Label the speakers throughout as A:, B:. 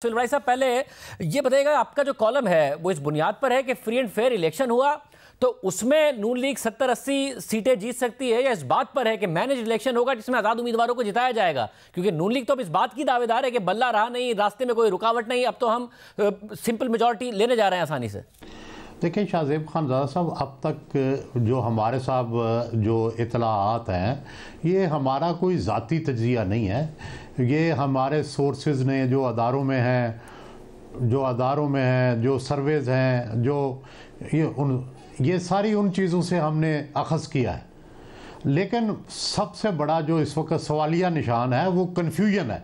A: भाई साहब, पहले ये बताइएगा, आपका जो कॉलम है वो इस बुनियाद पर है कि फ्री एंड फेयर इलेक्शन हुआ तो उसमें नून लीग 70-80 सीटें जीत सकती है, या इस बात पर है कि मैनेज इलेक्शन होगा जिसमें आजाद उम्मीदवारों को जिताया जाएगा? क्योंकि नून लीग तो अब इस बात की दावेदार है कि बल्ला रहा नहीं, रास्ते में कोई रुकावट नहीं, अब तो हम सिंपल मेजॉरिटी लेने जा रहे हैं आसानी से।
B: देखिए शाहजेब खान ज़ादा साहब, अब तक जो हमारे साहब जो इतलाआत हैं, ये हमारा कोई ज़ाती तजिया नहीं है। ये हमारे सोर्सेज ने जो अदारों में हैं, जो सर्वेज़ हैं, ये सारी उन चीज़ों से हमने अखज़ किया है। लेकिन सबसे बड़ा जो इस वक्त सवालिया निशान है वो कन्फ्यूजन है।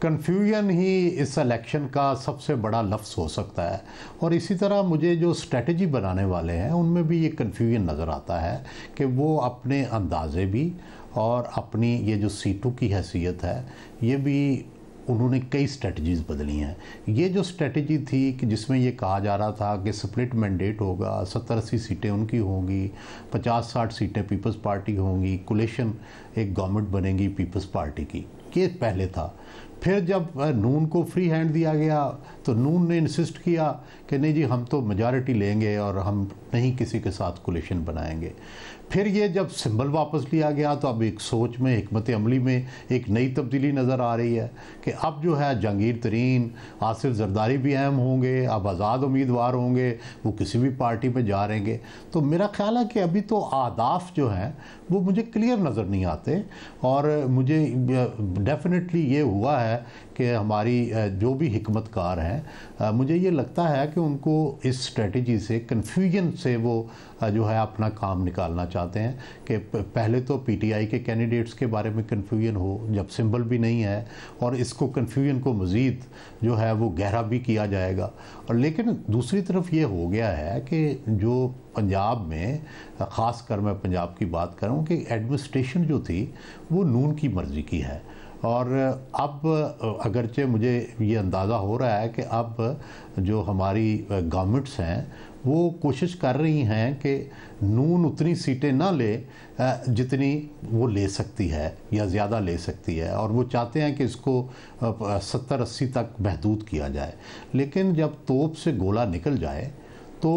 B: कन्फ्यूजन ही इस इलेक्शन का सबसे बड़ा लफ्ज़ हो सकता है। और इसी तरह मुझे जो स्ट्रेटजी बनाने वाले हैं उनमें भी ये कन्फ्यूजन नज़र आता है कि वो अपने अंदाज़े भी और अपनी ये जो सीटों की हैसियत है, ये भी उन्होंने कई स्ट्रेटजीज़ बदली हैं। ये जो स्ट्रेटजी थी कि जिसमें ये कहा जा रहा था कि स्प्लिट मैंडेट होगा, 70-80 सीटें उनकी होंगी, 50-60 सीटें पीपल्स पार्टी होंगी, कोलिशन एक गवर्नमेंट बनेगी पीपल्स पार्टी की, ये पहले था। फिर जब नून को फ्री हैंड दिया गया तो नून ने इंसिस्ट किया कि नहीं जी, हम तो मेजॉरिटी लेंगे और हम नहीं किसी के साथ कोलिशन बनाएंगे। फिर ये जब सिंबल वापस लिया गया तो अब एक सोच में, हिकमत अमली में एक नई तब्दीली नज़र आ रही है कि अब जो है जहांगीर तरीन, आसिफ जरदारी भी अहम होंगे, अब आज़ाद उम्मीदवार होंगे, वो किसी भी पार्टी में जा रहेंगे। तो मेरा ख्याल है कि अभी तो आदाफ जो हैं वो मुझे क्लियर नज़र नहीं आते। और मुझे डेफिनेटली ये हुआ है कि हमारी जो भी हिकमतकार हैं, मुझे ये लगता है कि उनको इस स्ट्रेटजी से, कन्फ्यूजन से वो जो है अपना काम निकालना चाहते हैं कि पहले तो पीटीआई के कैंडिडेट्स के बारे में कन्फ्यूजन हो जब सिंबल भी नहीं है, और इसको कन्फ्यूजन को मज़ीद जो है वो गहरा भी किया जाएगा। और लेकिन दूसरी तरफ ये हो गया है कि जो पंजाब में, ख़ास कर मैं पंजाब की बात करूँ, कि एडमिनिस्ट्रेशन जो थी वो नून की मर्ज़ी की है। और अब अगरचे मुझे ये अंदाज़ा हो रहा है कि अब जो हमारी गवर्नमेंट्स हैं वो कोशिश कर रही हैं कि नून उतनी सीटें ना ले जितनी वो ले सकती है या ज़्यादा ले सकती है, और वो चाहते हैं कि इसको 70-80 तक महदूद किया जाए। लेकिन जब तोप से गोला निकल जाए तो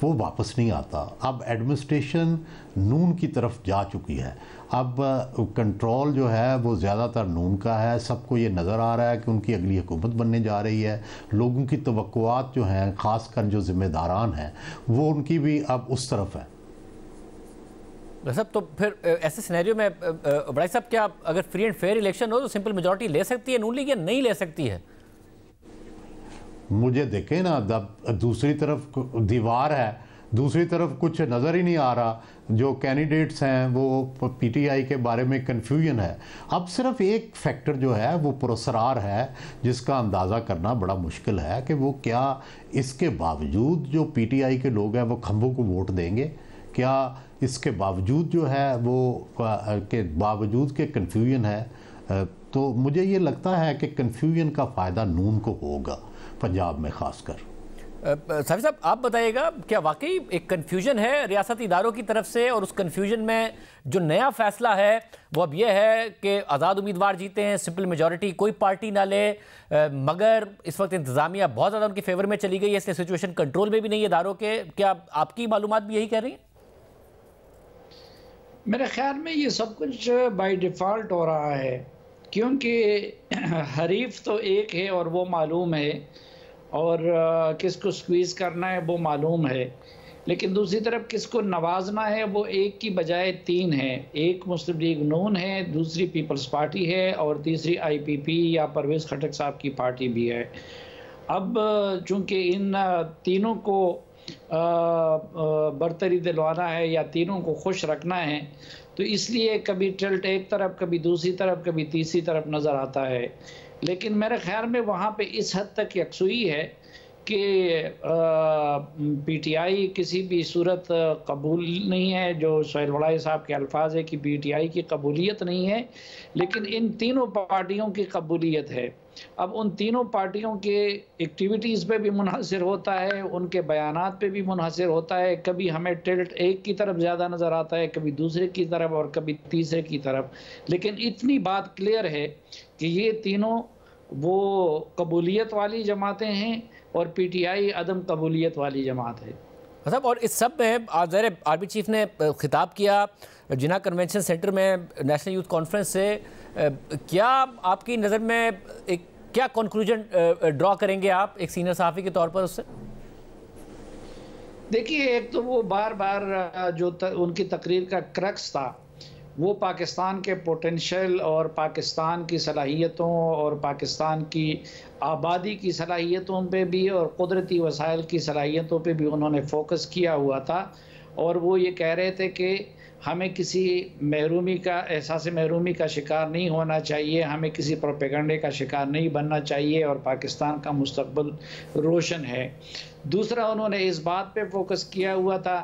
B: वो वापस नहीं आता। अब एडमिनिस्ट्रेशन नून की तरफ जा चुकी है। अब कंट्रोल जो है वो ज़्यादातर नून का है। सबको ये नज़र आ रहा है कि उनकी अगली हुकूमत बनने जा रही है। लोगों की तवक्कुआत जो हैं, ख़ासकर जो ज़िम्मेदारान हैं, वो उनकी भी अब उस तरफ है।
A: साहब, तो फिर ऐसे सिनेरियो में बड़ाई साहब, क्या अगर फ्री एंड फेयर इलेक्शन हो तो सिंपल मेजॉरिटी ले सकती है नून लीग या नहीं ले सकती है?
B: मुझे देखें ना, दूसरी तरफ दीवार है, दूसरी तरफ कुछ नज़र ही नहीं आ रहा। जो कैंडिडेट्स हैं वो पीटीआई के बारे में कन्फ्यूजन है। अब सिर्फ एक फैक्टर जो है वो पुरस्कार है, जिसका अंदाज़ा करना बड़ा मुश्किल है कि वो क्या इसके बावजूद जो पीटीआई के लोग हैं वो खंभों को वोट देंगे। क्या इसके बावजूद जो है वो के बावजूद के कन्फ्यूजन है। तो मुझे ये लगता है कि कन्फ्यूजन का फ़ायदा नून को होगा पंजाब में ख़ासकर।
A: साफी साहब, आप बताइएगा, क्या वाकई एक कन्फ्यूजन है रियासती इदारों की तरफ से, और उस कन्फ्यूजन में जो नया फैसला है वो अब यह है कि आज़ाद उम्मीदवार जीते हैं, सिंपल मेजॉरिटी कोई पार्टी ना ले, मगर इस वक्त इंतज़ामिया बहुत ज़्यादा उनके फेवर में चली गई है, इसलिए सिचुएशन कंट्रोल में भी नहीं है इदारों के? क्या आपकी मालूमात भी यही कह रही है?
C: मेरे ख्याल में ये सब कुछ बाय डिफ़ॉल्ट हो रहा है, क्योंकि हरीफ तो एक है और वो मालूम है, और किसको स्क्वीज़ करना है वो मालूम है। लेकिन दूसरी तरफ किसको नवाजना है वो एक की बजाय तीन है। एक मुस्लिम लीग नून है, दूसरी पीपल्स पार्टी है, और तीसरी आईपीपी या परवेज़ खटक साहब की पार्टी भी है। अब चूँकि इन तीनों को बरतरी दिलवाना है या तीनों को खुश रखना है, तो इसलिए कभी टिल्ट एक तरफ, कभी दूसरी तरफ, कभी तीसरी तरफ नज़र आता है। लेकिन मेरे ख्याल में वहाँ पे इस हद तक यकसुई है कि पीटीआई किसी भी सूरत कबूल नहीं है। जो सोहेल वड़ाई साहब के अल्फाज है कि पीटीआई की कबूलियत नहीं है, लेकिन इन तीनों पार्टियों की कबूलियत है। अब उन तीनों पार्टियों के एक्टिविटीज़ पे भी मुनहसर होता है, उनके बयानात पे भी मुनहसर होता है। कभी हमें टिल्ट एक की तरफ ज़्यादा नज़र आता है, कभी दूसरे की तरफ, और कभी तीसरे की तरफ। लेकिन इतनी बात क्लियर है कि ये तीनों वो कबूलियत वाली जमातें हैं और पीटीआई अदम कबूलियत वाली जमात है।
A: साहब, और इस सब में आज ज़ाहिर आर्मी चीफ ने खिताब किया जिन्ना कन्वेंशन सेंटर में नेशनल यूथ कॉन्फ्रेंस से, क्या आपकी नज़र में एक क्या कंक्लूजन ड्रॉ करेंगे आप एक सीनियर सहाफ़ी के तौर पर उससे?
C: देखिए, एक तो वो बार बार जो उनकी तकरीर का क्रक्स था वो पाकिस्तान के पोटेंशियल और पाकिस्तान की सलाहियतों और पाकिस्तान की आबादी की सलाहियतों पे भी और कुदरती वसाइल की सलाहियतों पे भी उन्होंने फोकस किया हुआ था। और वो ये कह रहे थे कि हमें किसी महरूमी का एहसास महरूमी का शिकार नहीं होना चाहिए, हमें किसी प्रोपेगंडे का शिकार नहीं बनना चाहिए और पाकिस्तान का मुस्तकबिल रोशन है। दूसरा, उन्होंने इस बात पे फोकस किया हुआ था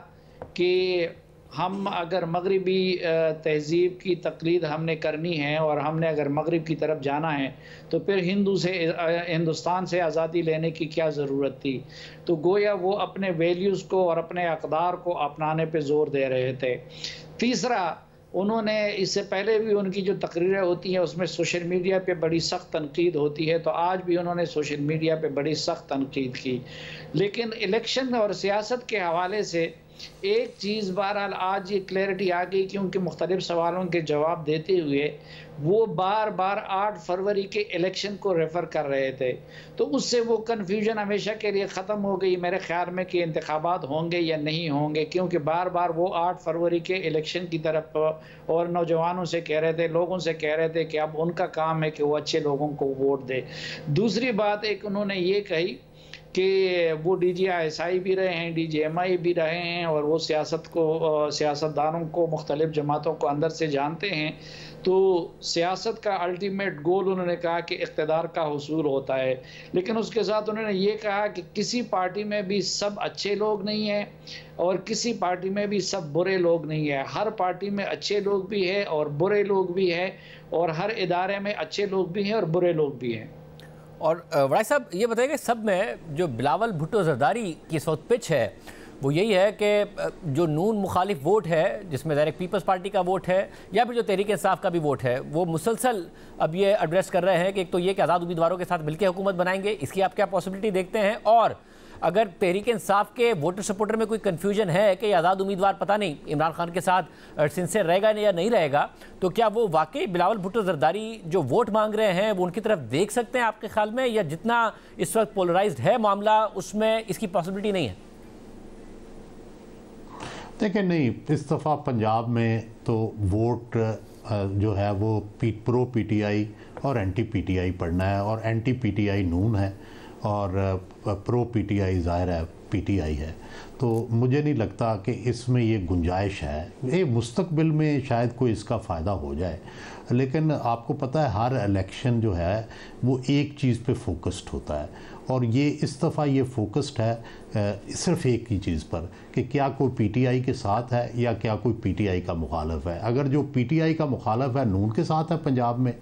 C: कि हम अगर मगरिबी तहज़ीब की तक़लीद हमने करनी है और हमने अगर मगरिब की तरफ जाना है तो फिर हिंदुस्तान से आज़ादी लेने की क्या ज़रूरत थी। तो गोया वो अपने वैल्यूज़ को और अपने अक़दार को अपनाने पे ज़ोर दे रहे थे। तीसरा, उन्होंने इससे पहले भी उनकी जो तकरीरें होती हैं उसमें सोशल मीडिया पे बड़ी सख्त तनकीद होती है, तो आज भी उन्होंने सोशल मीडिया पे बड़ी सख्त तनकीद की। लेकिन इलेक्शन और सियासत के हवाले से एक चीज़ बहरहाल आज ये क्लैरिटी आ गई कि उनके मुख्तलिफ सवालों के जवाब देते हुए वो बार बार 8 फरवरी के इलेक्शन को रेफ़र कर रहे थे, तो उससे वो कन्फ्यूजन हमेशा के लिए ख़त्म हो गई मेरे ख्याल में कि इंतखाबात होंगे या नहीं होंगे, क्योंकि बार बार वो 8 फरवरी के इलेक्शन की तरफ और नौजवानों से कह रहे थे, लोगों से कह रहे थे कि अब उनका काम है कि वो अच्छे लोगों को वोट दे। दूसरी बात एक उन्होंने ये कही कि वो DGI भी रहे हैं, DGMI भी रहे हैं और वो सियासतदानों को मुख्तलिफ जमातों को अंदर से जानते हैं। तो सियासत का अल्टीमेट गोल उन्होंने कहा कि इक़्तिदार का हुसूल होता है, लेकिन उसके साथ उन्होंने ये कहा कि किसी पार्टी में भी सब अच्छे लोग नहीं हैं और किसी पार्टी में भी सब बुरे लोग नहीं हैं। हर पार्टी में अच्छे लोग भी हैं और बुरे लोग भी हैं और हर इदारे में अच्छे लोग भी हैं और बुरे लोग भी हैं।
A: और वड़ाई साहब, ये बताइए सब में जो बिलावल भुट्टो जरदारी की इस वक्त पिच है वो यही है कि जो नून मुखालिफ वोट है जिसमें डायरेक्ट पीपल्स पार्टी का वोट है या फिर जो तहरीक इंसाफ का भी वोट है, वो मुसलसल अब ये एड्रेस कर रहे हैं कि एक तो ये कि आज़ाद उम्मीदवारों के साथ मिलकर हुकूमत बनाएंगे, इसकी आप क्या पॉसिबिलिटी देखते हैं? और अगर तहरीक इंसाफ के वोटर सपोर्टर में कोई कन्फ्यूजन है कि आज़ाद उम्मीदवार पता नहीं इमरान खान के साथ सिंसियर रहेगा या नहीं रहेगा, तो क्या वो वाकई बिलावल भुट्टो जरदारी जो वोट मांग रहे हैं वो उनकी तरफ देख सकते हैं आपके ख्याल में, या जितना इस वक्त पोलराइज्ड है मामला उसमें इसकी पॉसिबिलिटी नहीं है?
B: देखिए, नहीं, इस दफ़ा पंजाब में तो वोट जो है वो प्रो PTI और एंटी PTI पढ़ना है, और एंटी PTI नून है और प्रो PTI ज़ाहिर है PTI है। तो मुझे नहीं लगता कि इसमें ये गुंजाइश है। ये मुस्तकबिल में शायद कोई इसका फ़ायदा हो जाए, लेकिन आपको पता है हर इलेक्शन जो है वो एक चीज़ पे फोकस्ड होता है, और ये इस दफ़ा ये फोकस्ड है सिर्फ एक ही चीज़ पर कि क्या कोई PTI के साथ है या क्या कोई PTI का मुखालफ है। अगर जो PTI का मुखालफ है नून के साथ है पंजाब में,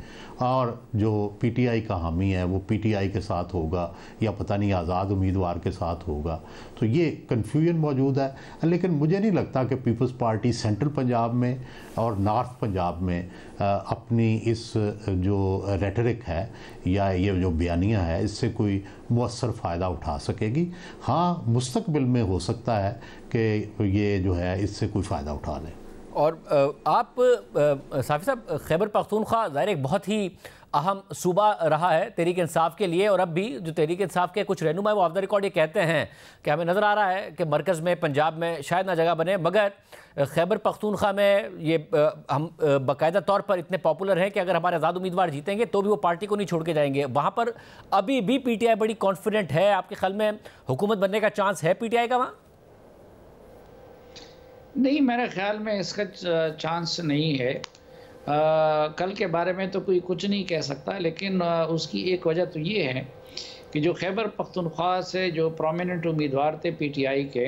B: और जो PTI का हामी है वो PTI के साथ होगा या पता नहीं आज़ाद उम्मीदवार के साथ होगा, तो ये कन्फ्यूजन मौजूद है। लेकिन मुझे नहीं लगता कि पीपल्स पार्टी सेंट्रल पंजाब में और नॉर्थ पंजाब में अपनी इस जो रेटरिक है या ये जो बयानियाँ है इससे कोई मुअस्सर फ़ायदा उठा सकेगी। हाँ, मुस्तकबिल में हो सकता है कि ये जो है इससे कोई फ़ायदा उठा लें।
A: और आप साफ़ी साहब, खैबर पख्तूनख्वा ज़ाहिर एक बहुत ही अहम सूबा रहा है तहरीक इंसाफ के लिए, और अब भी जो तहरीक इंसाफ के कुछ रहनुमा वो ऑफ द रिकॉर्ड ये कहते हैं कि हमें नज़र आ रहा है कि मरकज़ में पंजाब में शायद ना जगह बने, मगर खैबर पख्तूनख्वा में ये हम बाकायदा तौर पर इतने पॉपुलर हैं कि अगर हमारे आज़ाद उम्मीदवार जीतेंगे तो भी वो पार्टी को नहीं छोड़ के जाएंगे। वहाँ पर अभी भी PTI बड़ी कॉन्फिडेंट है। आपके ख्याल में हुकूमत बनने का चांस है PTI का वहाँ?
C: नहीं, मेरे ख्याल में इसका चांस नहीं है। कल के बारे में तो कोई कुछ नहीं कह सकता, लेकिन उसकी एक वजह तो ये है कि जो खैबर पख्तूनख्वा से जो प्रोमिनेंट उम्मीदवार थे PTI के,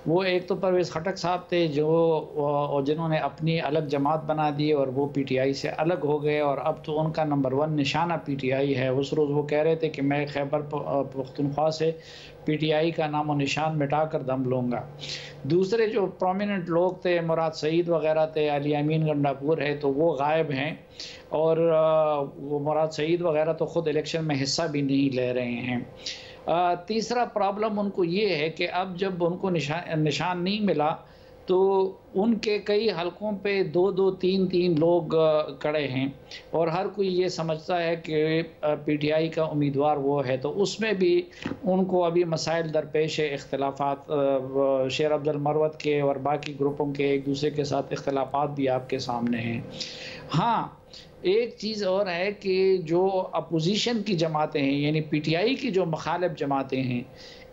C: वो एक तो परवेज़ खटक साहब थे जो जिन्होंने अपनी अलग जमात बना दी और वो PTI से अलग हो गए, और अब तो उनका नंबर 1 निशाना PTI है। उस रोज़ वो कह रहे थे कि मैं खैबर पख्तूनख्वा से PTI का नामो निशान मिटा कर दम लूँगा। दूसरे जो प्रोमिनेंट लोग थे, मुराद सईद वगैरह थे, अली अमीन गंडापुर है, तो वो गायब हैं। और वो मुराद सईद वगैरह तो ख़ुद इलेक्शन में हिस्सा भी नहीं ले रहे हैं। तीसरा प्रॉब्लम उनको ये है कि अब जब उनको निशान नहीं मिला तो उनके कई हलकों पे 2-2, 3-3 लोग खड़े हैं और हर कोई ये समझता है कि पीटीआई का उम्मीदवार वो है, तो उसमें भी उनको अभी मसाइल दरपेश है, इख्तिलाफात शेर अब्दुल मरवत के और बाकी ग्रुपों के एक दूसरे के साथ इख्तिलाफात भी आपके सामने हैं। हाँ, एक चीज़ और है कि जो अपोजिशन की जमातें हैं यानी पीटीआई की जो मुखालिफ जमातें हैं,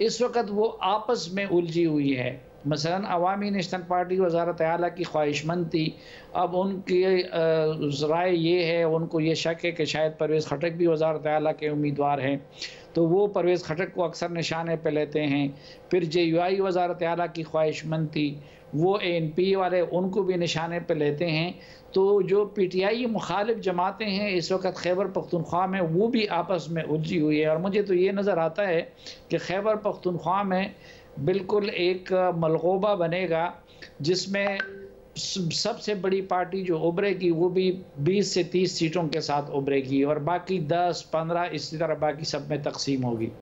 C: इस वक्त वो आपस में उलझी हुई है। मसलन अवामी नेशनल पार्टी वज़ारत आला की ख्वाहिशमंद थी, अब उनकी राय ये है, उनको ये शक है कि शायद परवेज़ खटक भी वज़ारत आला के उम्मीदवार हैं, तो वो परवेज़ खटक को अक्सर निशाने पे लेते हैं। फिर JUI वज़ारत आला की ख्वाहिशमंद थी, वो ANP वाले उनको भी निशाने पे लेते हैं। तो जो पीटीआई मुखालिफ जमातें हैं इस वक्त खैबर पख्तूनख्वा में, वो भी आपस में उलझी हुई है और मुझे तो ये नज़र आता है कि खैबर पख्तूनख्वा में बिल्कुल एक मलगोबा बनेगा जिसमें सबसे बड़ी पार्टी जो उभरेगी वो भी 20 से 30 सीटों के साथ उभरेगी और बाकी 10-15 इसी तरह बाकी सब में तकसीम होगी।